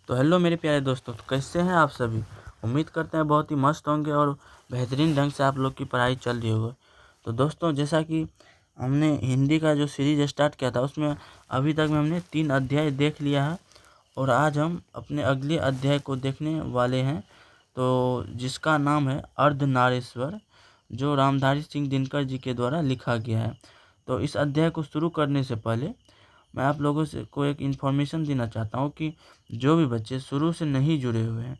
तो हेलो मेरे प्यारे दोस्तों, तो कैसे हैं आप सभी। उम्मीद करते हैं बहुत ही मस्त होंगे और बेहतरीन ढंग से आप लोग की पढ़ाई चल रही होगी। तो दोस्तों, जैसा कि हमने हिंदी का जो सीरीज स्टार्ट किया था उसमें अभी तक में हमने 3 अध्याय देख लिया है और आज हम अपने अगले अध्याय को देखने वाले हैं, तो जिसका नाम है अर्धनारीश्वर, जो रामधारी सिंह दिनकर जी के द्वारा लिखा गया है। तो इस अध्याय को शुरू करने से पहले मैं आप लोगों से को एक इन्फॉर्मेशन देना चाहता हूँ कि जो भी बच्चे शुरू से नहीं जुड़े हुए हैं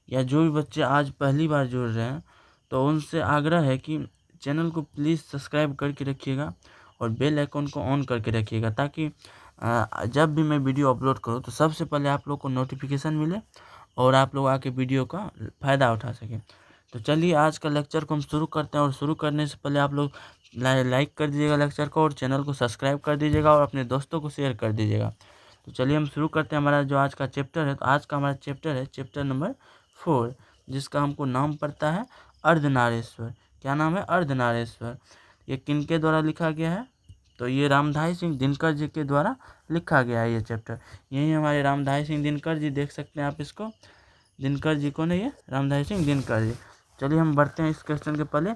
या जो भी बच्चे आज पहली बार जुड़ रहे हैं, तो उनसे आग्रह है कि चैनल को प्लीज़ सब्सक्राइब करके रखिएगा और बेल आइकन को ऑन करके रखिएगा, ताकि जब भी मैं वीडियो अपलोड करूँ तो सबसे पहले आप लोग को नोटिफिकेशन मिले और आप लोग आके वीडियो का फ़ायदा उठा सकें। तो चलिए आज का लेक्चर को हम शुरू करते हैं, और शुरू करने से पहले आप लोग लाइक कर दीजिएगा लेक्चर को और चैनल को सब्सक्राइब कर दीजिएगा और अपने दोस्तों को शेयर कर दीजिएगा। तो चलिए हम शुरू करते हैं हमारा जो आज का चैप्टर है। तो आज का हमारा चैप्टर है चैप्टर नंबर 4, जिसका हमको नाम पड़ता है अर्धनारीश्वर। क्या नाम है? अर्धनारीश्वर। ये किनके द्वारा लिखा गया है? तो ये रामधारी सिंह दिनकर जी के द्वारा लिखा गया है ये चैप्टर। यही हमारे रामधारी सिंह दिनकर जी, देख सकते हैं आप इसको, दिनकर जी को नहीं, ये रामधारी सिंह दिनकर जी। चलिए हम बढ़ते हैं इस क्वेश्चन के पहले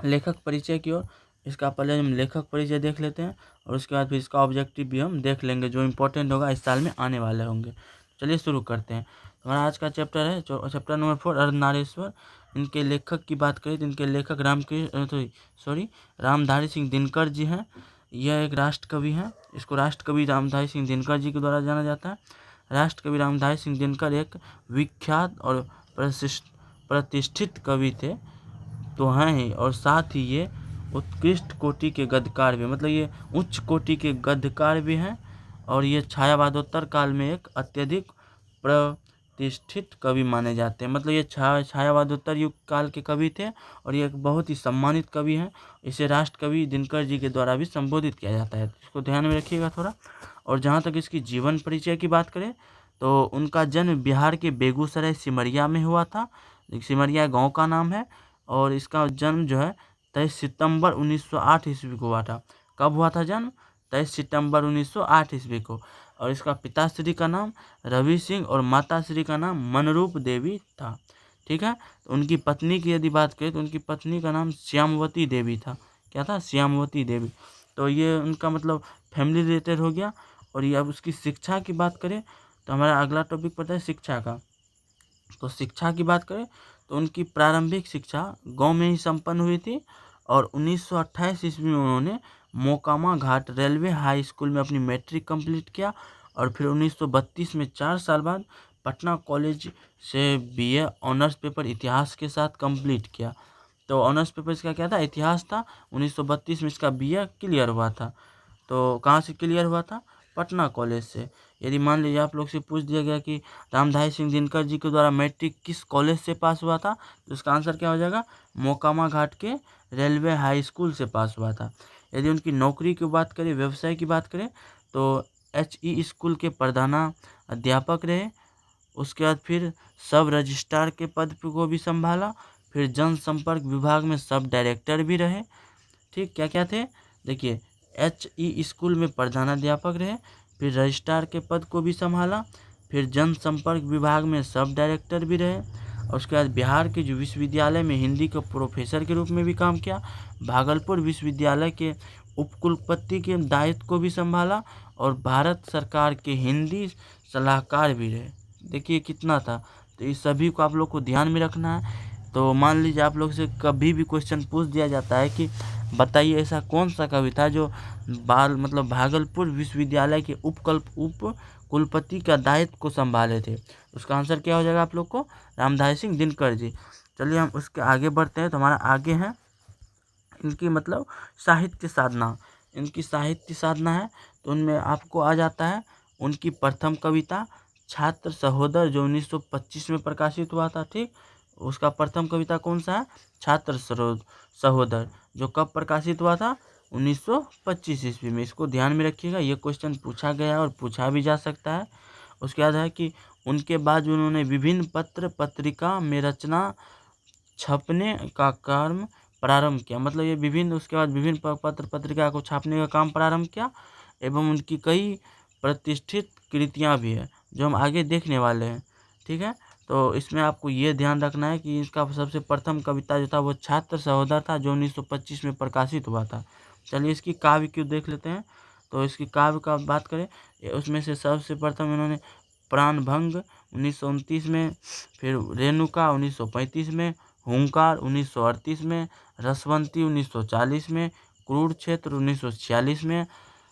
लेखक परिचय की ओर। इसका पहले हम लेखक परिचय देख लेते हैं और उसके बाद फिर इसका ऑब्जेक्टिव भी हम देख लेंगे, जो इम्पोर्टेंट होगा इस साल में आने वाले होंगे। चलिए शुरू करते हैं। हमारा आज का चैप्टर है चैप्टर नंबर 4 अर्धनारीश्वर। इनके लेखक की बात करें तो इनके लेखक रामधारी सिंह दिनकर जी हैं। यह एक राष्ट्र कवि हैं। इसको राष्ट्र कवि रामधारी सिंह दिनकर जी के द्वारा जाना जाता है। राष्ट्र कवि रामधारी सिंह दिनकर एक विख्यात और प्रतिष्ठित कवि थे, तो हैं ही, और साथ ही ये उत्कृष्ट कोटि के गद्यकार भी, मतलब ये उच्च कोटि के गद्यकार भी हैं। और ये छायावादोत्तर काल में एक अत्यधिक प्रतिष्ठित कवि माने जाते हैं। मतलब ये छायावादोत्तर युग काल के कवि थे और ये एक बहुत ही सम्मानित कवि हैं। इसे राष्ट्र कवि दिनकर जी के द्वारा भी संबोधित किया जाता है, इसको ध्यान में रखिएगा थोड़ा। और जहाँ तक इसकी जीवन परिचय की बात करें तो उनका जन्म बिहार के बेगूसराय सिमरिया में हुआ था। सिमरिया गाँव का नाम है। और इसका जन्म जो है 23 सितंबर 1908 ईस्वी को हुआ था। कब हुआ था जन्म? 23 सितंबर 1908 ईस्वी को। और इसका पिताश्री का नाम रवि सिंह और माताश्री का नाम मनरूप देवी था। ठीक है। तो उनकी पत्नी की यदि बात करें तो उनकी पत्नी का नाम श्यामवती देवी था। क्या था? श्यामवती देवी। तो ये उनका मतलब फैमिली रिलेटेड हो गया। और ये अब उसकी शिक्षा की बात करें तो हमारा अगला टॉपिक पता है शिक्षा का। तो शिक्षा की बात करें तो उनकी प्रारंभिक शिक्षा गांव में ही संपन्न हुई थी और 1928 ईस्वी में उन्होंने मोकामा घाट रेलवे हाई स्कूल में अपनी मैट्रिक कंप्लीट किया। और फिर 1932 में 4 साल बाद पटना कॉलेज से बीए ऑनर्स पेपर इतिहास के साथ कंप्लीट किया। तो ऑनर्स पेपर इसका क्या था? इतिहास था। 1932 में इसका बीए क्लियर हुआ था। तो कहाँ से क्लियर हुआ था? पटना कॉलेज से। यदि मान लीजिए आप लोग से पूछ दिया गया कि रामधारी सिंह दिनकर जी के द्वारा मैट्रिक किस कॉलेज से पास हुआ था, तो इसका आंसर क्या हो जाएगा? मोकामा घाट के रेलवे हाई स्कूल से पास हुआ था। यदि उनकी नौकरी की बात करें, व्यवसाय की बात करें, तो HE स्कूल के प्रधानाध्यापक रहे। उसके बाद फिर सब रजिस्ट्रार के पद को भी संभाला। फिर जनसंपर्क विभाग में सब डायरेक्टर भी रहे। ठीक, क्या क्या थे? देखिए, HE स्कूल में प्रधानाध्यापक रहे, फिर रजिस्ट्रार के पद को भी संभाला, फिर जनसंपर्क विभाग में सब डायरेक्टर भी रहे। और उसके बाद बिहार के जो विश्वविद्यालय में हिंदी के प्रोफेसर के रूप में भी काम किया। भागलपुर विश्वविद्यालय के उपकुलपति के दायित्व को भी संभाला और भारत सरकार के हिंदी सलाहकार भी रहे। देखिए कितना था। तो इस सभी को आप लोग को ध्यान में रखना है। तो मान लीजिए आप लोग से कभी भी क्वेश्चन पूछ दिया जाता है कि बताइए ऐसा कौन सा कवि था जो भागलपुर विश्वविद्यालय के उप कुलपति का दायित्व को संभाले थे, उसका आंसर क्या हो जाएगा आप लोग को? रामधारी सिंह दिनकर जी। चलिए हम उसके आगे बढ़ते हैं। तो हमारा आगे है इनकी साहित्य साधना। इनकी साहित्य साधना है तो उनमें आपको आ जाता है उनकी प्रथम कविता छात्र सहोदर, जो 1925 में प्रकाशित हुआ था। ठीक, उसका प्रथम कविता कौन सा है? छात्र सहोदर, जो कब प्रकाशित हुआ था? 1925 ईस्वी में। इसको ध्यान में रखिएगा, ये क्वेश्चन पूछा गया है और पूछा भी जा सकता है। उसके बाद है कि उनके बाद उन्होंने विभिन्न पत्र पत्रिका में रचना छपने का काम प्रारंभ किया। मतलब ये विभिन्न, उसके बाद विभिन्न पत्र पत्रिका को छापने का काम प्रारंभ किया एवं उनकी कई प्रतिष्ठित कृतियाँ भी है। जो हम आगे देखने वाले हैं, ठीक है। तो इसमें आपको ये ध्यान रखना है कि इसका सबसे प्रथम कविता जो था वो छात्र सहोदर था, जो 1925 में प्रकाशित हुआ था। चलिए इसकी काव्य क्यों देख लेते हैं। तो इसकी काव्य का बात करें, उसमें से सबसे प्रथम इन्होंने प्राणभंग 1929 में, फिर रेणुका 1935 में, हुंकार 1938 में, रसवंती 1940 में, कुरुक्षेत्र 1946 में,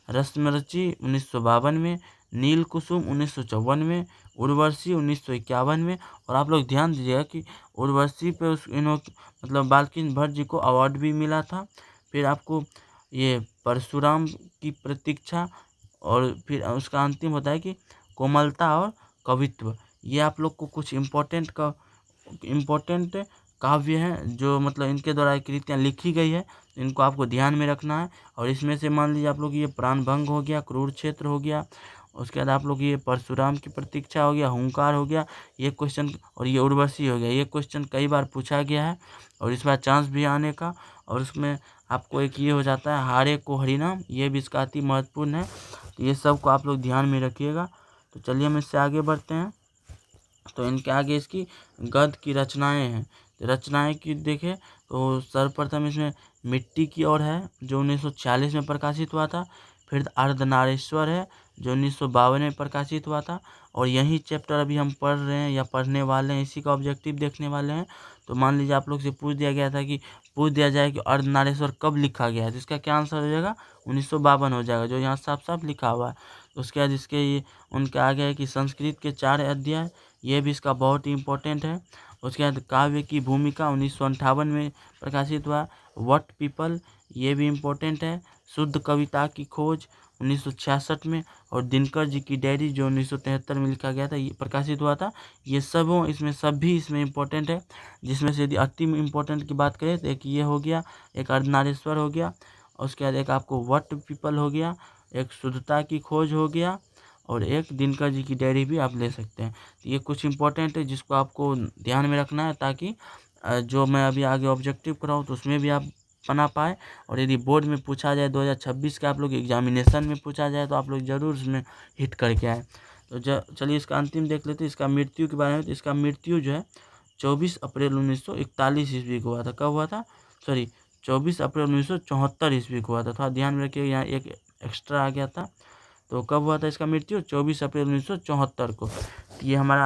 रसमरची 1952 में, नील कुसुम 1954 में, उर्वशी 1951 में। और आप लोग ध्यान दीजिएगा कि उर्वशी पे मतलब बाल्किन भट्ट जी को अवार्ड भी मिला था। फिर आपको ये परशुराम की प्रतीक्षा, और फिर उसका अंतिम होता है कि कोमलता और कवित्व। ये आप लोग को कुछ इम्पोर्टेंट काव्य हैं जो मतलब इनके द्वारा कृतियाँ लिखी गई है, इनको आपको ध्यान में रखना है। और इसमें से मान लीजिए आप लोग ये प्राणभंग हो गया, कुरुक्षेत्र हो गया, उसके बाद आप लोग ये परशुराम की प्रतीक्षा हो गया, हुंकार हो गया, ये क्वेश्चन, और ये उर्वशी हो गया। ये क्वेश्चन कई बार पूछा गया है और इस बार चांस भी आने का। और उसमें आपको एक ये हो जाता है हारे को हरिनाम, ये भी इसका अति महत्वपूर्ण है। तो ये सब को आप लोग ध्यान में रखिएगा। तो चलिए हम इससे आगे बढ़ते हैं। तो इनके आगे इसकी गद्य की रचनाएं हैं। तो रचनाएं की देखें तो सर्वप्रथम इसमें मिट्टी की ओर है, जो 1946 में प्रकाशित हुआ था। फिर अर्धनारीश्वर है, जो 1952 में प्रकाशित हुआ था। और यही चैप्टर अभी हम पढ़ रहे हैं या पढ़ने वाले हैं, इसी का ऑब्जेक्टिव देखने वाले हैं। तो मान लीजिए आप लोग से पूछ दिया गया था कि पूछ दिया जाए कि अर्धनारीश्वर कब लिखा गया है, तो इसका क्या आंसर हो जाएगा, 1952 हो जाएगा, जो यहाँ साफ साफ लिखा हुआ है। उसके बाद इसके उनके आगे है कि संस्कृत के 4 अध्याय, ये भी इसका बहुत ही इम्पोर्टेंट है। उसके बाद काव्य की भूमिका 1958 में प्रकाशित हुआ। व्हाट पीपल, ये भी इम्पोर्टेंट है। शुद्ध कविता की खोज 1966 में। और दिनकर जी की डायरी जो 1973 में लिखा गया था, ये प्रकाशित हुआ था। ये सब इसमें सभी इसमें इम्पोर्टेंट है। जिसमें से यदि अति इम्पोर्टेंट की बात करें तो एक ये हो गया, एक अर्धनारीश्वर हो गया, और उसके बाद एक आपको व्हाट पीपल हो गया, एक शुद्धता की खोज हो गया, और एक दिनकर जी की डायरी भी आप ले सकते हैं। तो ये कुछ इंपॉर्टेंट है जिसको आपको ध्यान में रखना है, ताकि जो मैं अभी आगे ऑब्जेक्टिव कराऊँ तो उसमें भी आप बना पाए। और यदि बोर्ड में पूछा जाए 2026 के आप लोग एग्जामिनेशन में पूछा जाए तो आप लोग ज़रूर उसमें हिट करके आए। तो चलिए इसका अंतिम देख लेते हैं, इसका मृत्यु के बारे में। तो इसका मृत्यु जो है 24 अप्रैल 1941 ईस्वी को हुआ था। कब हुआ था, सॉरी 24 अप्रैल 1974 ईस्वी को हुआ था। थोड़ा ध्यान में रखिए, यहाँ एक एक्स्ट्रा आ गया था। तो कब हुआ था इसका मृत्यु, 24 अप्रैल 1974 को। ये हमारा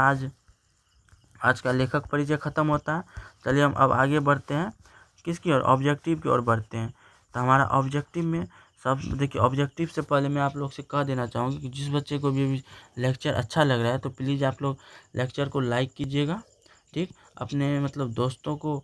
आज का लेखक परिचय खत्म होता है। चलिए हम अब आगे बढ़ते हैं, किसकी ओर, ऑब्जेक्टिव की ओर बढ़ते हैं। तो हमारा ऑब्जेक्टिव में सब देखिए, ऑब्जेक्टिव से पहले मैं आप लोग से कह देना चाहूँगी कि जिस बच्चे को भी लेक्चर अच्छा लग रहा है तो प्लीज़ आप लोग लेक्चर को लाइक कीजिएगा, ठीक, अपने मतलब दोस्तों को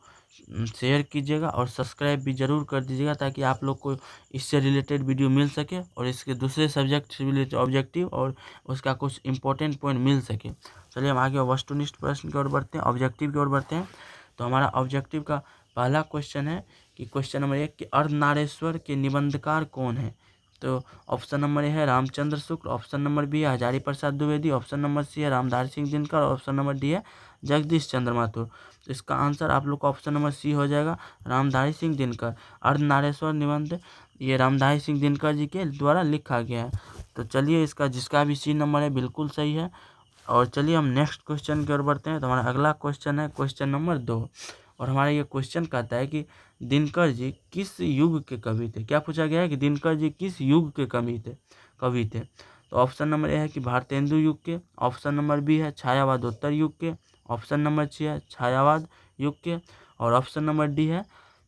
शेयर कीजिएगा, और सब्सक्राइब भी ज़रूर कर दीजिएगा, ताकि आप लोग को इससे रिलेटेड वीडियो मिल सके और इसके दूसरे सब्जेक्ट से रिलेटेड ऑब्जेक्टिव और उसका कुछ इंपॉर्टेंट पॉइंट मिल सके। चलिए हम आगे वस्तुनिष्ठ प्रश्न की ओर बढ़ते हैं, ऑब्जेक्टिव की ओर बढ़ते हैं। तो हमारा ऑब्जेक्टिव का पहला क्वेश्चन है कि क्वेश्चन नंबर 1 कि अर्धनारीश्वर के निबंधकार कौन है। तो ऑप्शन नंबर ए है Ramchandra Shukla, option number B है Hazari Prasad Dwivedi, option number C है रामधारी सिंह दिनकर, और ऑप्शन नंबर डी है जगदीश चंद्र माथुर। तो इसका आंसर आप लोग का ऑप्शन नंबर सी हो जाएगा, रामधारी सिंह दिनकर। अर्धनारीश्वर निबंध ये रामधारी सिंह दिनकर जी के द्वारा लिखा गया है। तो चलिए इसका जिसका भी सी नंबर है बिल्कुल सही है। और चलिए हम नेक्स्ट क्वेश्चन की ओर बढ़ते हैं। तो हमारा अगला क्वेश्चन है क्वेश्चन नंबर 2, और हमारा ये क्वेश्चन कहता है कि दिनकर जी किस युग के कवि थे। क्या पूछा गया है कि दिनकर जी किस युग के कवि थे। तो ऑप्शन नंबर ए है कि भारतेंदु युग के, ऑप्शन नंबर बी है छायावादोत्तर युग के, ऑप्शन नंबर सी है छायावाद युग के, और ऑप्शन नंबर डी है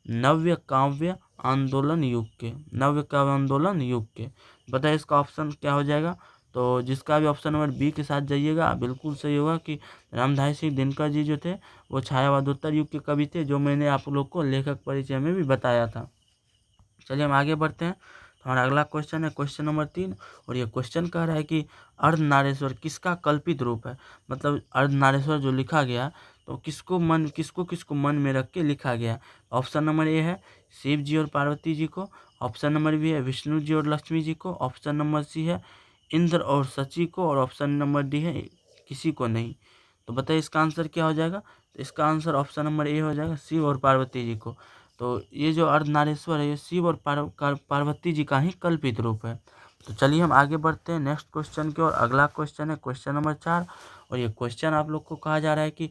नव्य काव्य आंदोलन युग के, नव्य काव्य आंदोलन युग के। बताइए इसका ऑप्शन क्या हो जाएगा। तो जिसका भी ऑप्शन नंबर बी के साथ जाइएगा बिल्कुल सही होगा कि रामधारी सिंह दिनकर जी जो थे वो छायावादोत्तर युग के कवि थे, जो मैंने आप लोग को लेखक परिचय में भी बताया था। चलिए हम आगे बढ़ते हैं। तो हमारा अगला क्वेश्चन है क्वेश्चन नंबर 3, और ये क्वेश्चन कह रहा है कि अर्धनारीश्वर किसका कल्पित रूप है। मतलब अर्धनारीश्वर जो लिखा गया तो किसको मन में रख के लिखा गया। ऑप्शन नंबर ए है शिव जी और पार्वती जी को, ऑप्शन नंबर बी है विष्णु जी और लक्ष्मी जी को, ऑप्शन नंबर सी है इंद्र और शची को, और ऑप्शन नंबर डी है किसी को नहीं। तो बताइए इसका आंसर क्या हो जाएगा। तो इसका आंसर ऑप्शन नंबर ए हो जाएगा शिव और पार्वती जी को। तो ये जो अर्धनारीश्वर है ये शिव और पार्वती जी का ही कल्पित रूप है। तो चलिए हम आगे बढ़ते हैं नेक्स्ट क्वेश्चन की ओर। अगला क्वेश्चन है क्वेश्चन नंबर 4 और ये क्वेश्चन आप लोग को कहा जा रहा है कि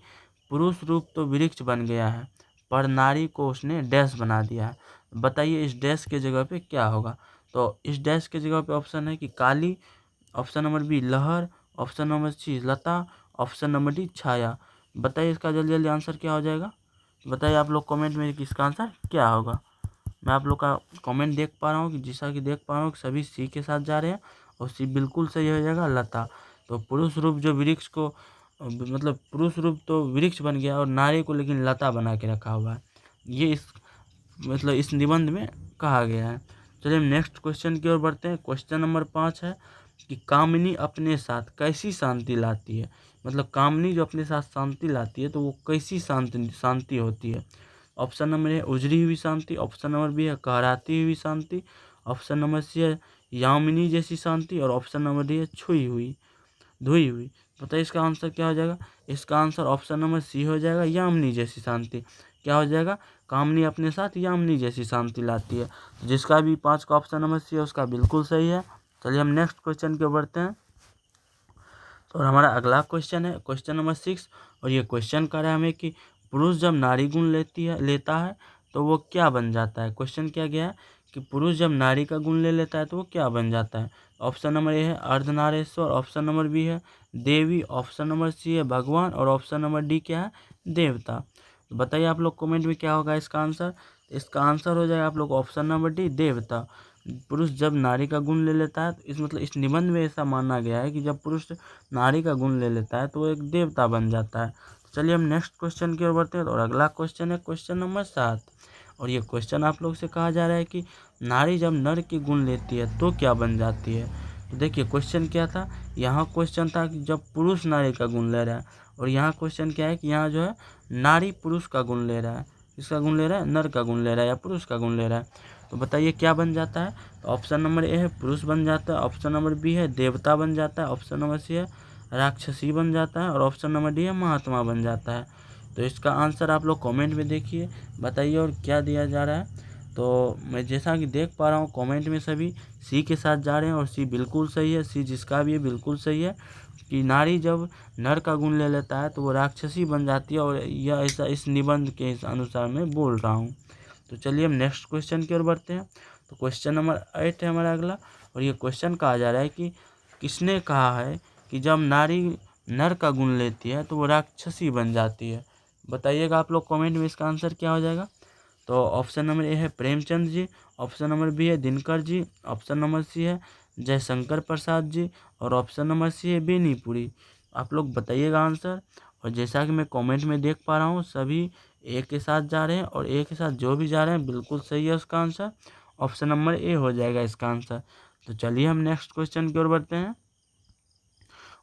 पुरुष रूप तो वृक्ष बन गया है पर नारी को उसने डैश बना दिया है। बताइए इस डैश के जगह पे क्या होगा। तो इस डैश के जगह पे ऑप्शन है कि काली, ऑप्शन नंबर बी लहर, ऑप्शन नंबर सी लता, ऑप्शन नंबर डी छाया। बताइए इसका जल्दी जल्दी आंसर क्या हो जाएगा। बताइए आप लोग कमेंट में कि इसका आंसर क्या होगा। मैं आप लोग का कमेंट देख पा रहा हूँ कि जैसा कि देख पा रहा हूँ कि सभी सी के साथ जा रहे हैं और सी बिल्कुल सही हो जाएगा लता। तो पुरुष रूप जो वृक्ष को मतलब पुरुष रूप तो वृक्ष बन गया और नारी को लेकिन लता बना के रखा हुआ है, ये इस निबंध में कहा गया है। चलिए हम नेक्स्ट क्वेश्चन की ओर बढ़ते हैं। क्वेश्चन नंबर 5 है कि कामिनी अपने साथ कैसी शांति लाती है। मतलब कामिनी जो अपने साथ शांति लाती है तो वो कैसी शांति होती है। ऑप्शन नंबर ए उजड़ी हुई शांति, ऑप्शन नंबर बी है कहराती हुई शांति, ऑप्शन नंबर सी है यामिनी जैसी शांति और ऑप्शन नंबर डी है छुई हुई धुई हुई। बताइए इसका आंसर क्या हो जाएगा। इसका आंसर ऑप्शन नंबर सी हो जाएगा यामिनी जैसी शांति। क्या हो जाएगा, कामनी अपने साथ यामिनी जैसी शांति लाती है। तो जिसका भी 5 का ऑप्शन नंबर सी है उसका बिल्कुल सही है। चलिए हम नेक्स्ट क्वेश्चन की ओर बढ़ते हैं। तो हमारा अगला क्वेश्चन है क्वेश्चन नंबर 6 और ये क्वेश्चन कर रहा है हमें कि पुरुष जब नारी गुण लेता है तो वो क्या बन जाता है। क्वेश्चन क्या गया है कि पुरुष जब नारी का गुण ले लेता है तो वो क्या बन जाता है। ऑप्शन नंबर ए है अर्धनारेश्वर, ऑप्शन नंबर बी है देवी, ऑप्शन नंबर सी है भगवान और ऑप्शन नंबर डी क्या है देवता। तो बताइए आप लोग कमेंट में क्या होगा इसका आंसर। इसका आंसर हो जाएगा आप लोग ऑप्शन नंबर डी देवता। पुरुष जब नारी का गुण ले लेता है तो इस निबंध में ऐसा माना गया है कि जब पुरुष नारी का गुण ले लेता है तो वो एक देवता बन जाता है। चलिए हम नेक्स्ट क्वेश्चन की ओर बढ़ते हैं और अगला क्वेश्चन है क्वेश्चन नंबर 7 और ये क्वेश्चन आप लोग से कहा जा रहा है कि नारी जब नर के गुण लेती है तो क्या बन जाती है। तो देखिए क्वेश्चन क्या था, यहाँ क्वेश्चन था कि जब पुरुष नारी का गुण ले रहा है और यहाँ क्वेश्चन क्या है कि यहाँ जो है नारी पुरुष का गुण ले रहा है। किसका गुण ले रहा है, नर का गुण ले रहा है या पुरुष का गुण ले रहा है। तो बताइए क्या बन जाता है। तो ऑप्शन नंबर ए है पुरुष बन जाता है, ऑप्शन नंबर बी है देवता बन जाता है, ऑप्शन नंबर सी है राक्षसी बन जाता है और ऑप्शन नंबर डी है महात्मा बन जाता है। तो इसका आंसर आप लोग कमेंट में देखिए, बताइए और क्या दिया जा रहा है। तो मैं जैसा कि देख पा रहा हूँ कमेंट में सभी सी के साथ जा रहे हैं और सी बिल्कुल सही है। सी जिसका भी है बिल्कुल सही है कि नारी जब नर का गुण ले लेता है तो वो राक्षसी बन जाती है और यह ऐसा इस निबंध के अनुसार मैं बोल रहा हूँ। तो चलिए हम नेक्स्ट क्वेश्चन की ओर बढ़ते हैं। तो क्वेश्चन नंबर 8 है हमारा अगला और ये क्वेश्चन कहा जा रहा है कि किसने कहा है कि जब नारी नर का गुण लेती है तो वो राक्षसी बन जाती है। बताइएगा आप लोग कमेंट में इसका आंसर क्या हो जाएगा। तो ऑप्शन नंबर ए है Premchand ji, option number B है Dinkar ji, option number C है जयशंकर प्रसाद जी और ऑप्शन नंबर सी है बेनीपुरी। आप लोग बताइएगा आंसर। और जैसा कि मैं कमेंट में देख पा रहा हूँ सभी ए के साथ जा रहे हैं और ए के साथ जो भी जा रहे हैं बिल्कुल सही है उसका आंसर। ऑप्शन नंबर ए हो जाएगा इसका आंसर। तो चलिए हम नेक्स्ट क्वेश्चन की ओर बढ़ते हैं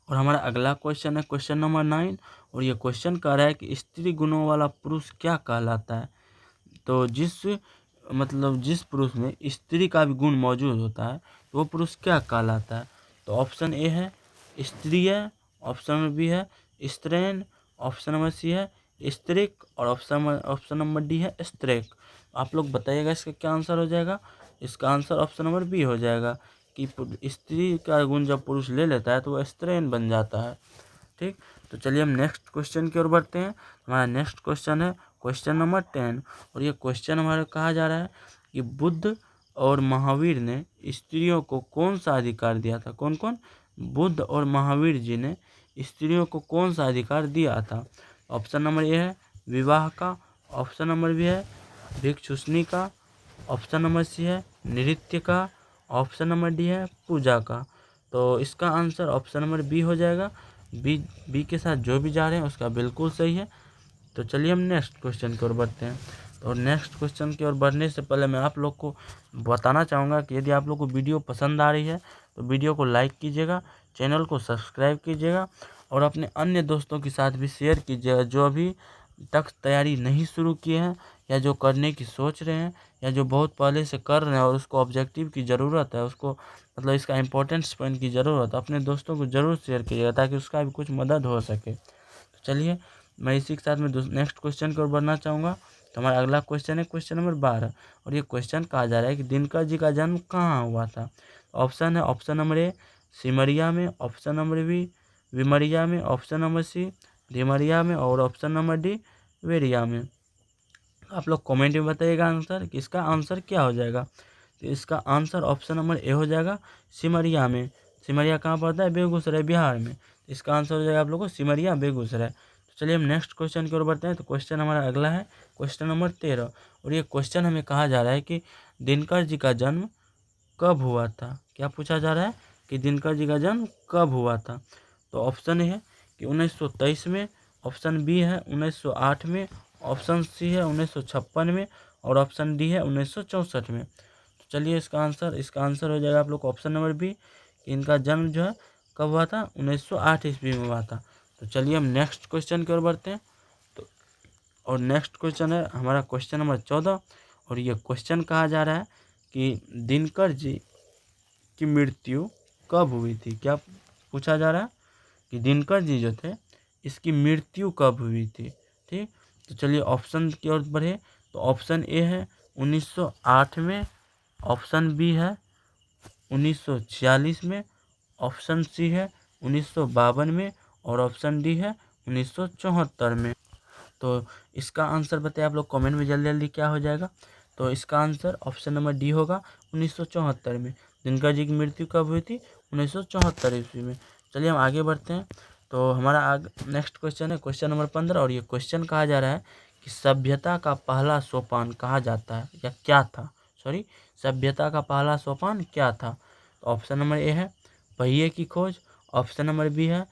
और हमारा अगला क्वेश्चन है क्वेश्चन नंबर 9 और ये क्वेश्चन कह रहा है कि स्त्री गुणों वाला पुरुष क्या कहलाता है। तो जिस पुरुष में स्त्री का भी गुण मौजूद होता है तो वो पुरुष क्या कहलाता है। तो ऑप्शन ए है स्त्रीय, ऑप्शन नंबर बी है स्त्रैण, ऑप्शन नंबर सी है स्त्रीक और ऑप्शन नंबर डी है स्त्रीक। आप लोग बताइएगा इसका क्या आंसर हो जाएगा। इसका आंसर ऑप्शन नंबर बी हो जाएगा कि स्त्री का गुण जब पुरुष ले लेता है तो वो स्त्रैण बन जाता है। ठीक, तो चलिए हम नेक्स्ट क्वेश्चन की ओर बढ़ते हैं। हमारा नेक्स्ट क्वेश्चन है क्वेश्चन नंबर 10 और ये क्वेश्चन हमारा कहा जा रहा है कि बुद्ध और महावीर ने स्त्रियों को कौन सा अधिकार दिया था। कौन कौन, बुद्ध और महावीर जी ने स्त्रियों को कौन सा अधिकार दिया था। ऑप्शन नंबर ए है विवाह का, ऑप्शन नंबर बी है भिक्षुषनी का, ऑप्शन नंबर सी है नृत्य का, ऑप्शन नंबर डी है पूजा का। तो इसका आंसर ऑप्शन नंबर बी हो जाएगा। बी के साथ जो भी जा रहे हैं उसका बिल्कुल सही है। तो चलिए हम नेक्स्ट क्वेश्चन की ओर बढ़ते हैं। और नेक्स्ट क्वेश्चन की ओर बढ़ने से पहले मैं आप लोग को बताना चाहूँगा कि यदि आप लोग को वीडियो पसंद आ रही है तो वीडियो को लाइक कीजिएगा, चैनल को सब्सक्राइब कीजिएगा और अपने अन्य दोस्तों के साथ भी शेयर कीजिएगा जो अभी तक तैयारी नहीं शुरू किए हैं या जो करने की सोच रहे हैं या जो बहुत पहले से कर रहे हैं और उसको ऑब्जेक्टिव की ज़रूरत है, उसको मतलब इसका इम्पोर्टेंस पॉइंट की ज़रूरत है, अपने दोस्तों को ज़रूर शेयर कीजिएगा ताकि उसका भी कुछ मदद हो सके। तो चलिए मैं इसी के साथ में नेक्स्ट क्वेश्चन की ओर बढ़ना चाहूँगा। तो हमारा अगला क्वेश्चन है क्वेश्चन नंबर 12 और ये क्वेश्चन कहा जा रहा है कि दिनकर जी का जन्म कहाँ हुआ था। ऑप्शन है ऑप्शन नंबर ए सिमरिया में, ऑप्शन नंबर बी विमरिया में, ऑप्शन नंबर सी धिमरिया में और ऑप्शन नंबर डी वेरिया में। आप लोग कमेंट में बताइएगा आंसर कि इसका आंसर क्या हो जाएगा। तो इसका आंसर ऑप्शन नंबर ए हो जाएगा सिमरिया में। सिमरिया कहाँ पड़ता है? बेगूसराय बिहार में। इसका आंसर हो जाएगा आप लोगों को सिमरिया बेगूसराय। तो चलिए हम नेक्स्ट क्वेश्चन की ओर बढ़ते हैं। तो क्वेश्चन हमारा अगला है क्वेश्चन नंबर 13 और ये क्वेश्चन हमें कहा जा रहा है कि दिनकर जी का जन्म कब हुआ था। क्या पूछा जा रहा है कि दिनकर जी का जन्म कब हुआ था। तो ऑप्शन है कि 1923 में, ऑप्शन बी है 1908 में, ऑप्शन सी है 1956 में और ऑप्शन डी है 1964 में। तो चलिए इसका आंसर हो जाएगा आप लोग को ऑप्शन नंबर बी कि इनका जन्म जो है कब हुआ था? 1908 ईस्वी में हुआ था। तो चलिए हम नेक्स्ट क्वेश्चन की ओर बढ़ते हैं। तो और नेक्स्ट क्वेश्चन है हमारा क्वेश्चन नंबर 14 और ये क्वेश्चन कहा जा रहा है कि दिनकर जी की मृत्यु कब हुई थी। क्या पूछा जा रहा है कि दिनकर जी जो थे इसकी मृत्यु कब हुई थी। ठीक, तो चलिए ऑप्शन की ओर बढ़े। तो ऑप्शन ए है 1908 में, ऑप्शन बी है 1946 में, ऑप्शन सी है 1952 में और ऑप्शन डी है 1974 में। तो इसका आंसर बताइए आप लोग कमेंट में जल्दी जल्दी क्या हो जाएगा। तो इसका आंसर ऑप्शन नंबर डी होगा 1974 में। दिनकर जी की मृत्यु कब हुई थी? 1974 ईस्वी में। चलिए हम आगे बढ़ते हैं। तो हमारा नेक्स्ट क्वेश्चन है क्वेश्चन नंबर 15 और ये क्वेश्चन कहा जा रहा है कि सभ्यता का पहला सोपान कहा जाता है या क्या था। सभ्यता का पहला सोपान क्या था। तो ऑप्शन नंबर ए है पहिए की खोज, ऑप्शन नंबर बी है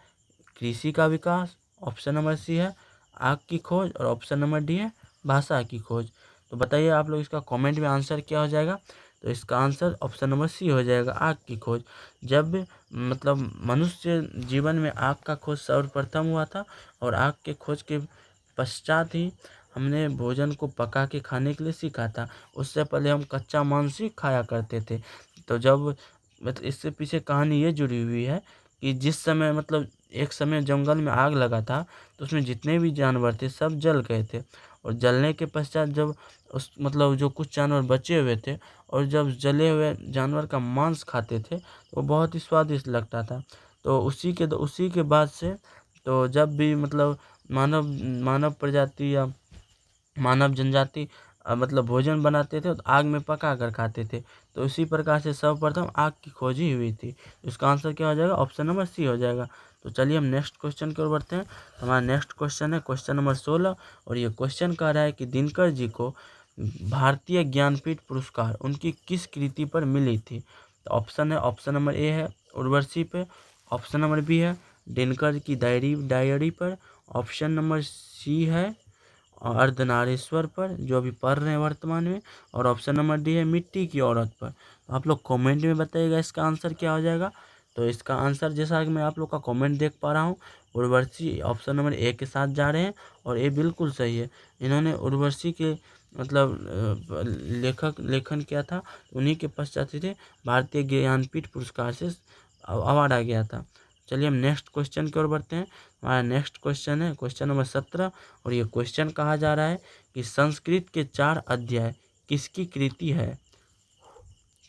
कृषि का विकास, ऑप्शन नंबर सी है आग की खोज और ऑप्शन नंबर डी है भाषा की खोज। तो बताइए आप लोग इसका कमेंट में आंसर क्या हो जाएगा। तो इसका आंसर ऑप्शन नंबर सी हो जाएगा आग की खोज। जब मतलब मनुष्य जीवन में आग का खोज सर्वप्रथम हुआ था और आग के खोज के पश्चात ही हमने भोजन को पका के खाने के लिए सीखा था। उससे पहले हम कच्चा मांस ही खाया करते थे। तो जब मतलब इससे पीछे कहानी ये जुड़ी हुई है कि जिस समय मतलब एक समय जंगल में आग लगा था तो उसमें जितने भी जानवर थे सब जल गए थे और जलने के पश्चात जब उस मतलब जो कुछ जानवर बचे हुए थे और जब जले हुए जानवर का मांस खाते थे तो वो बहुत ही स्वादिष्ट लगता था। तो उसी के बाद से तो जब भी मतलब मानव मानव प्रजाति या मानव जनजाति मतलब भोजन बनाते थे तो आग में पका कर खाते थे। तो उसी प्रकार से सर्वप्रथम आग की खोज ही हुई थी। इसका आंसर क्या हो जाएगा? ऑप्शन नंबर सी हो जाएगा। तो चलिए हम नेक्स्ट क्वेश्चन की ओर बढ़ते हैं। हमारा नेक्स्ट क्वेश्चन है क्वेश्चन नंबर 16 और ये क्वेश्चन कह रहा है कि दिनकर जी को भारतीय ज्ञानपीठ पुरस्कार उनकी किस कृति पर मिली थी। तो ऑप्शन नंबर ए है उर्वशी पे, ऑप्शन नंबर बी है दिनकर की डायरी पर, ऑप्शन नंबर सी है अर्धनारीश्वर पर जो अभी पढ़ रहे हैं वर्तमान में और ऑप्शन नंबर डी है मिट्टी की औरत पर। तो आप लोग कमेंट में बताइएगा इसका आंसर क्या हो जाएगा। तो इसका आंसर जैसा कि मैं आप लोग का कमेंट देख पा रहा हूँ उर्वशी ऑप्शन नंबर ए के साथ जा रहे हैं और ये बिल्कुल सही है। इन्होंने उर्वशी के मतलब लेखन किया था। उन्हीं के पश्चात से भारतीय ज्ञानपीठ पुरस्कार से अवार्ड आ गया था। चलिए हम नेक्स्ट क्वेश्चन की ओर बढ़ते हैं। हमारा नेक्स्ट क्वेश्चन है क्वेश्चन नंबर 17 और ये क्वेश्चन कहा जा रहा है कि संस्कृत के 4 अध्याय किसकी कृति है।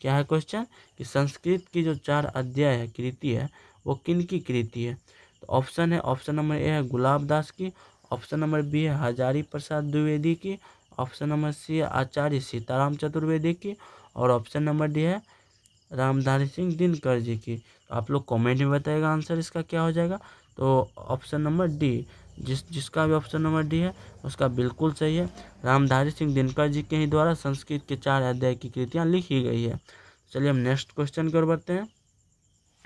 क्या है क्वेश्चन कि संस्कृत की जो 4 अध्याय है कृति है वो किन की कृति है। तो ऑप्शन नंबर ए है गुलाबदास की, ऑप्शन नंबर बी है हजारी प्रसाद द्विवेदी की, ऑप्शन नंबर सी है आचार्य सीताराम चतुर्वेदी की और ऑप्शन नंबर डी है रामधारी सिंह दिनकर जी की। तो आप लोग कमेंट में बताइएगा आंसर इसका क्या हो जाएगा। तो ऑप्शन नंबर डी जिसका भी ऑप्शन नंबर डी है उसका बिल्कुल सही है। रामधारी सिंह दिनकर जी के ही द्वारा संस्कृत के 4 अध्याय की कृतियाँ लिखी गई है। चलिए हम नेक्स्ट क्वेश्चन की ओर बढ़ते हैं।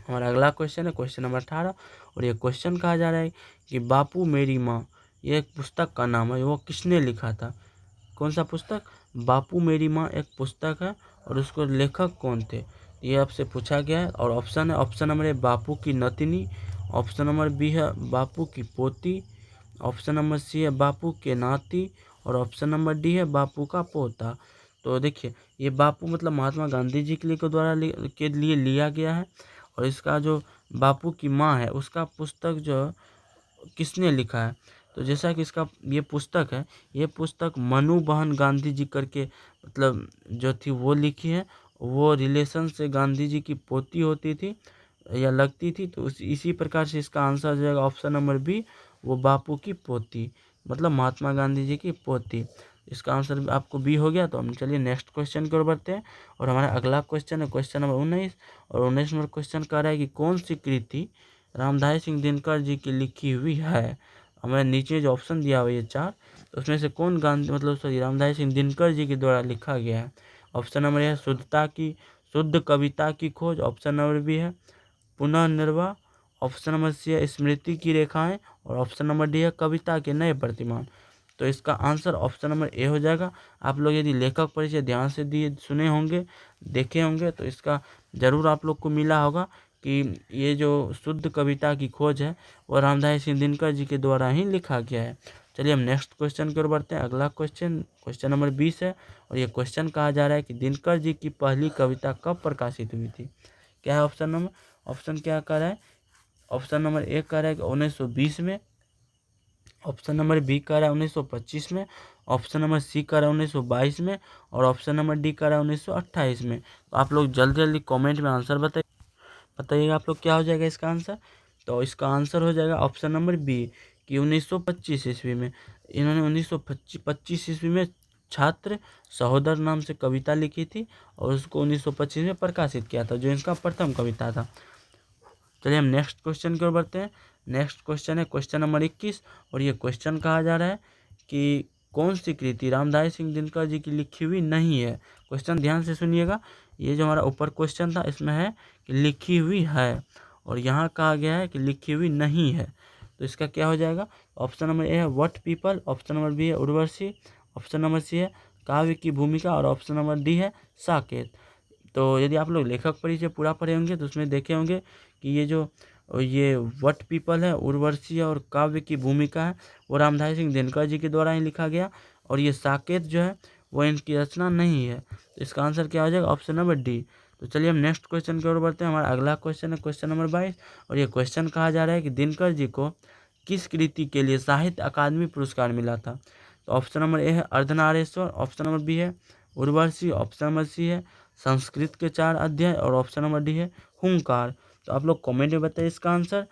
हमारा अगला क्वेश्चन है क्वेश्चन नंबर 18 और ये क्वेश्चन कहा जा रहा है कि बापू मेरी माँ ये एक पुस्तक का नाम है, वो किसने लिखा था। कौन सा पुस्तक? बापू मेरी माँ एक पुस्तक है और उसको लेखक कौन थे ये आपसे पूछा गया है। और ऑप्शन नंबर ए बापू की नतिनी, ऑप्शन नंबर बी है बापू की पोती, ऑप्शन नंबर सी है बापू के नाती और ऑप्शन नंबर डी है बापू का पोता। तो देखिए ये बापू मतलब महात्मा गांधी जी के लिए लिया गया है और इसका जो बापू की माँ है उसका पुस्तक जो किसने लिखा है। तो जैसा कि इसका ये पुस्तक है, ये पुस्तक मनु बहन गांधी जी करके मतलब जो थी वो लिखी है वो रिलेशन से गांधी जी की पोती होती थी या लगती थी, तो इसी प्रकार से इसका आंसर हो जाएगा ऑप्शन नंबर बी, वो बापू की पोती, मतलब महात्मा गांधी जी की पोती। इसका आंसर आपको बी हो गया। तो हम चलिए नेक्स्ट क्वेश्चन की ओर बढ़ते हैं, और हमारा अगला क्वेश्चन है क्वेश्चन नंबर 19, और 19 नंबर क्वेश्चन कह रहा है कि कौन सी कृति रामधारी सिंह दिनकर जी की लिखी हुई है। हमारे नीचे जो ऑप्शन दिया हुआ ये 4, तो उसमें से कौन रामधारी सिंह दिनकर जी के द्वारा लिखा गया है। ऑप्शन नंबर ए है शुद्ध कविता की खोज, ऑप्शन नंबर बी है पुनर्निर्वाह, ऑप्शन नंबर सी है स्मृति की रेखाएं, और ऑप्शन नंबर डी है कविता के नए प्रतिमान। तो इसका आंसर ऑप्शन नंबर ए हो जाएगा। आप लोग यदि लेखक परिचय ध्यान से दिए सुने होंगे, देखे होंगे, तो इसका ज़रूर आप लोग को मिला होगा कि ये जो शुद्ध कविता की खोज है वो रामधारी सिंह दिनकर जी के द्वारा ही लिखा गया है। चलिए हम नेक्स्ट क्वेश्चन की ओर बढ़ते हैं। अगला क्वेश्चन नंबर 20 है, और ये क्वेश्चन कहा जा रहा है कि दिनकर जी की पहली कविता कब प्रकाशित हुई थी। क्या है ऑप्शन क्या कह रहा है। ऑप्शन नंबर ए कह रहा है कि 1920 में, ऑप्शन नंबर बी कह रहा है 1925 में, ऑप्शन नंबर सी कह रहा है 1922 में, और ऑप्शन नंबर डी कह रहा है 1928 में। तो आप लोग जल्दी जल्दी कमेंट में आंसर बताइएगा आप लोग क्या हो जाएगा इसका आंसर। तो इसका आंसर हो जाएगा ऑप्शन नंबर बी कि 1925 ईस्वी में। इन्होंने 1925 ईस्वी में छात्र सहोदर नाम से कविता लिखी थी, और उसको 1925 में प्रकाशित किया था, जो इनका प्रथम कविता था। चलिए हम नेक्स्ट क्वेश्चन की ओर बढ़ते हैं। नेक्स्ट क्वेश्चन है क्वेश्चन नंबर 21, और ये क्वेश्चन कहा जा रहा है कि कौन सी कृति रामधारी सिंह दिनकर जी की लिखी हुई नहीं है। क्वेश्चन ध्यान से सुनिएगा। ये जो हमारा ऊपर क्वेश्चन था इसमें है कि लिखी हुई है, और यहाँ कहा गया है कि लिखी हुई नहीं है। तो इसका क्या हो जाएगा। ऑप्शन नंबर ए है वट पीपल, ऑप्शन नंबर बी है उर्वशी, ऑप्शन नंबर सी है काव्य की भूमिका, और ऑप्शन नंबर डी है साकेत। तो यदि आप लोग लेखक परिचय पूरा पढ़े होंगे तो उसमें देखे होंगे कि ये वट पीपल है, उर्वशी है, और काव्य की भूमिका है, वो रामधारी सिंह दिनकर जी के द्वारा ही लिखा गया, और ये साकेत जो है वो इनकी रचना नहीं है। तो इसका आंसर क्या हो जाएगा ऑप्शन नंबर डी। तो चलिए हम नेक्स्ट क्वेश्चन की ओर बढ़ते हैं। हमारा अगला क्वेश्चन है क्वेश्चन नंबर 22, और ये क्वेश्चन कहा जा रहा है कि दिनकर जी को किस कृति के लिए साहित्य अकादमी पुरस्कार मिला था। तो ऑप्शन नंबर ए है अर्धनारीश्वर, ऑप्शन नंबर बी है उर्वशी, ऑप्शन नंबर सी है संस्कृत के 4 अध्याय, और ऑप्शन नंबर डी है हुंकार। तो आप लोग कमेंट में बताइए इसका आंसर।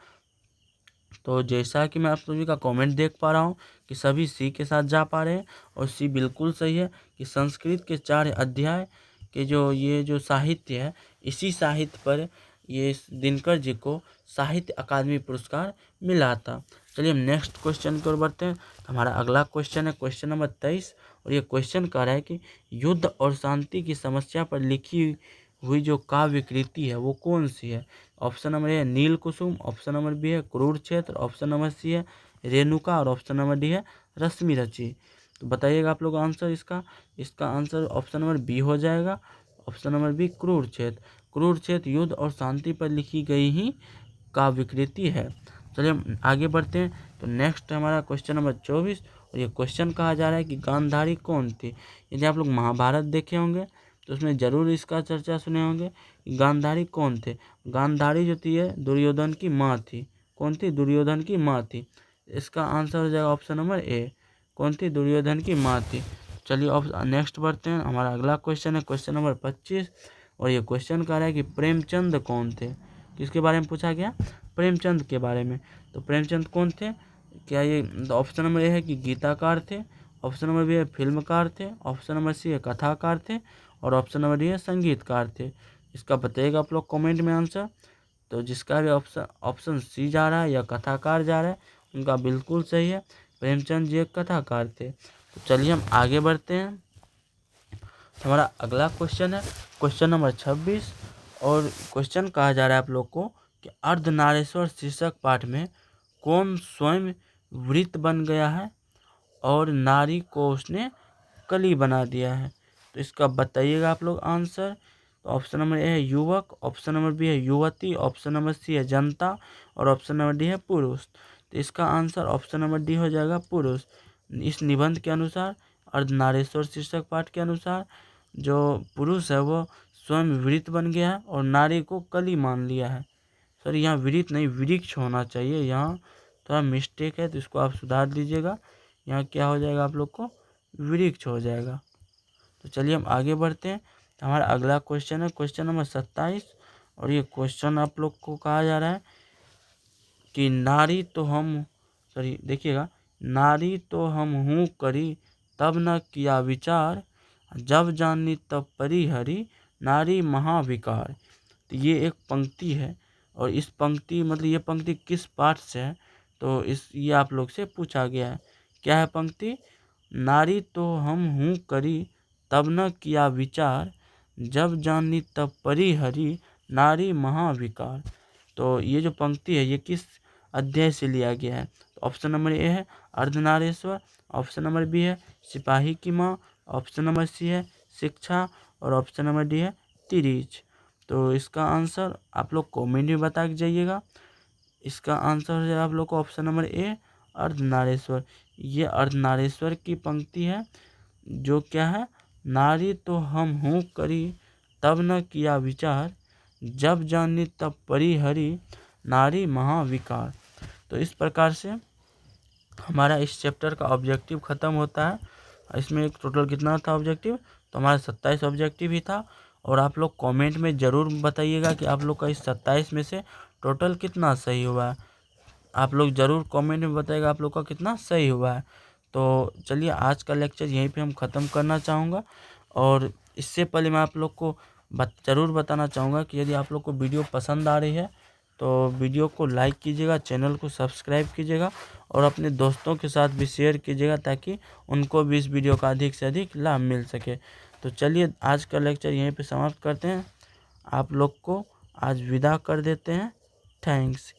तो जैसा कि मैं आप सभी का कमेंट देख पा रहा हूँ कि सभी सी के साथ जा पा रहे हैं, और सी बिल्कुल सही है कि संस्कृत के 4 अध्याय के जो साहित्य है, इसी साहित्य पर ये दिनकर जी को साहित्य अकादमी पुरस्कार मिला था। चलिए हम नेक्स्ट क्वेश्चन की ओर बढ़ते हैं। तो हमारा अगला क्वेश्चन है क्वेश्चन नंबर 23, और ये क्वेश्चन कह रहा है कि युद्ध और शांति की समस्या पर लिखी हुई जो काव्य कृति है वो कौन सी है। ऑप्शन नंबर ए है नील कुसुम, ऑप्शन नंबर बी है कुरुक्षेत्र, ऑप्शन नंबर सी है रेणुका, और ऑप्शन नंबर डी है रश्मि रची। तो बताइएगा आप लोग आंसर इसका। इसका आंसर ऑप्शन नंबर बी हो जाएगा। ऑप्शन नंबर बी कुरुक्षेत्र युद्ध और शांति पर लिखी गई ही काव्य कृति है। चलिए हम आगे बढ़ते हैं। तो नेक्स्ट हमारा क्वेश्चन नंबर 24, और ये क्वेश्चन कहा जा रहा है कि गांधारी कौन थी। यदि आप लोग महाभारत देखे होंगे तो उसमें जरूर इसका चर्चा सुने होंगे कि गांधारी कौन थे। गांधारी जो थी है दुर्योधन की माँ थी। कौन थी। दुर्योधन की माँ थी। इसका आंसर हो जाएगा ऑप्शन नंबर ए। कौन थी। दुर्योधन की माँ थी। चलिए नेक्स्ट बढ़ते हैं। हमारा अगला क्वेश्चन है क्वेश्चन नंबर 25, और ये क्वेश्चन कह रहा है कि प्रेमचंद कौन थे। किसके बारे में पूछा गया। प्रेमचंद के बारे में। तो प्रेमचंद कौन थे। क्या ये ऑप्शन नंबर ए है कि गीताकार थे, ऑप्शन नंबर बी है फिल्मकार थे, ऑप्शन नंबर सी है कथाकार थे, और ऑप्शन नंबर डी है संगीतकार थे। इसका बताइएगा आप लोग कमेंट में आंसर। तो जिसका भी ऑप्शन सी जा रहा है या कथाकार जा रहा है उनका बिल्कुल सही है। प्रेमचंद जी एक कथाकार थे। तो चलिए हम आगे बढ़ते हैं। हमारा अगला क्वेश्चन है क्वेश्चन नंबर 26, और क्वेश्चन कहा जा रहा है आप लोग को कि अर्धनारीश्वर शीर्षक पाठ में कौन स्वयं वृत्त बन गया है और नारी को उसने कली बना दिया है। तो इसका बताइएगा आप लोग आंसर। तो ऑप्शन नंबर ए है युवक, ऑप्शन नंबर बी है युवती, ऑप्शन नंबर सी है जनता, और ऑप्शन नंबर डी है पुरुष। तो इसका आंसर ऑप्शन नंबर डी हो जाएगा पुरुष। इस निबंध के अनुसार अर्धनारीश्वर शीर्षक पाठ के अनुसार जो पुरुष है वो स्वयं वृत्त बन गया है और नारी को कली मान लिया है। सर यहाँ वृत्त नहीं वृक्ष होना चाहिए, यहाँ थोड़ा मिस्टेक है तो इसको आप सुधार दीजिएगा। यहाँ क्या हो जाएगा आप लोग को वृक्ष हो जाएगा। तो चलिए हम आगे बढ़ते हैं। तो हमारा अगला क्वेश्चन है क्वेश्चन नंबर 27, और ये क्वेश्चन आप लोग को कहा जा रहा है कि नारी तो हम देखिएगा, नारी तो हम हूँ करी तब न किया विचार, जब जानी तब परिहरी नारी महाविकार। तो ये एक पंक्ति है, और इस पंक्ति मतलब ये पंक्ति किस पाठ से है, तो ये आप लोग से पूछा गया है। क्या है पंक्ति? नारी तो हम हूँ करी तब न किया विचार, जब जानी तब परिहरी नारी महाविकार। तो ये जो पंक्ति है ये किस अध्याय से लिया गया है? तो ऑप्शन नंबर ए है अर्धनारीश्वर, ऑप्शन नंबर बी है सिपाही की माँ, ऑप्शन नंबर सी है शिक्षा, और ऑप्शन नंबर डी है तिरीच। तो इसका आंसर आप लोग कमेंट में बता के जाइएगा। इसका आंसर है आप लोग को ऑप्शन नंबर ए अर्धनारीश्वर। ये अर्धनारीश्वर की पंक्ति है, जो क्या है, नारी तो हम हूँ करी तब न किया विचार, जब जानी तब परिहरी नारी महाविकार। तो इस प्रकार से हमारा इस चैप्टर का ऑब्जेक्टिव ख़त्म होता है। इसमें एक टोटल कितना था ऑब्जेक्टिव? तो हमारा 27 ऑब्जेक्टिव ही था। और आप लोग कमेंट में ज़रूर बताइएगा कि आप लोग का इस 27 में से टोटल कितना सही हुआ है। आप लोग ज़रूर कमेंट में बताइएगा आप लोग का कितना सही हुआ है। तो चलिए आज का लेक्चर यहीं पे हम ख़त्म करना चाहूँगा। और इससे पहले मैं आप लोग को ज़रूर बताना चाहूँगा कि यदि आप लोग को वीडियो पसंद आ रही है तो वीडियो को लाइक कीजिएगा, चैनल को सब्सक्राइब कीजिएगा, और अपने दोस्तों के साथ भी शेयर कीजिएगा ताकि उनको भी इस वीडियो का अधिक से अधिक लाभ मिल सके। तो चलिए आज का लेक्चर यहीं पे समाप्त करते हैं। आप लोग को आज विदा कर देते हैं। थैंक्स।